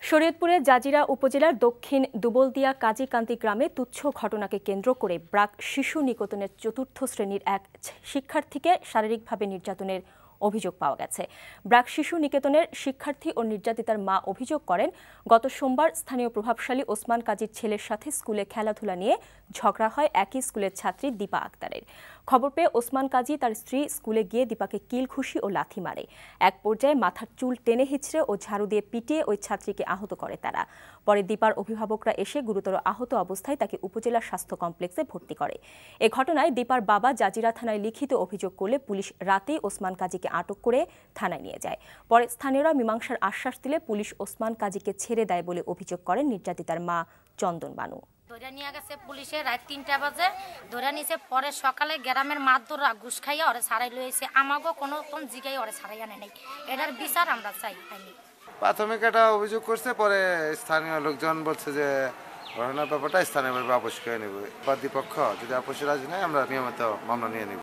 শরীয়তপুরের জাজিরা উপজেলার দক্ষিণ দুবলদিয়া কাজীকান্তি গ্রামে তুচ্ছ ঘটনাকে কেন্দ্র করে ব্রাক শিশু নিকেতনের ৪র্থ শ্রেণীর এক শিক্ষার্থীকে শারীরিকভাবে নির্যাতনের অভিযোগ পাওয়া গেছে। ব্রাক শিশু নিকেতনের শিক্ষার্থী ও নির্যাতিতার মা অভিযোগ করেন, গত সোমবার স্থানীয় প্রভাবশালী ওসমান কাজীর ছেলের সাথে স্কুলে খেলাধুলা নিয়ে ঝগড়া হয় একই স্কুলের ছাত্রী দীপা আক্তারের। খবর পেয়ে ওসমান কাজী তার স্ত্রী স্কুলে গিয়ে দীপাকে কিলঘুষি ও লাথি মারে। এক পর্যায়ে মাথার চুল টেনে হিঁচড়ে ও ঝাড়ু দিয়ে পিটিয়ে ওই ছাত্রীকে আহত করে তারা। পরে দীপার অভিভাবকরা এসে গুরুতর আহত অবস্থায় তাকে উপজেলা স্বাস্থ্য কমপ্লেক্সে ভর্তি করে। এ ঘটনায় দীপার বাবা জাজিরা থানায় লিখিত অভিযোগ করলে পুলিশ রাতেই ওসমান কাজীকে আটক করে থানায় নিয়ে যায়। পরে স্থানীয়রা মীমাংসার আশ্বাস দিলে পুলিশ ওসমান কাজীকে ছেড়ে দেয় বলে অভিযোগ করেন নির্যাতিতার মা চন্দন বানু। ধরে নিয়ে গেছে পুলিশে রাত ৩টা বাজে ধরে নিয়েছে। পরে সকালে গ্রামের মাদুরা ঘুষ খাইয়া ওরে ছাড়াই লইছে। আমাকেও কোনো জিগাই ওরে ছাড়াই আনে নাই। এটার বিচার আমরা চাই। প্রাথমিক একটা অভিযোগ করছে, পরে স্থানীয় লোকজন বলছে যে ঘটনার ব্যাপারটা স্থানীয়ভাবে আপোষ করে নেবে বা দ্বিপক্ষ যদি আপোষে রাজি নাই আমরা নিয়মিত মামলা নিয়ে নেব।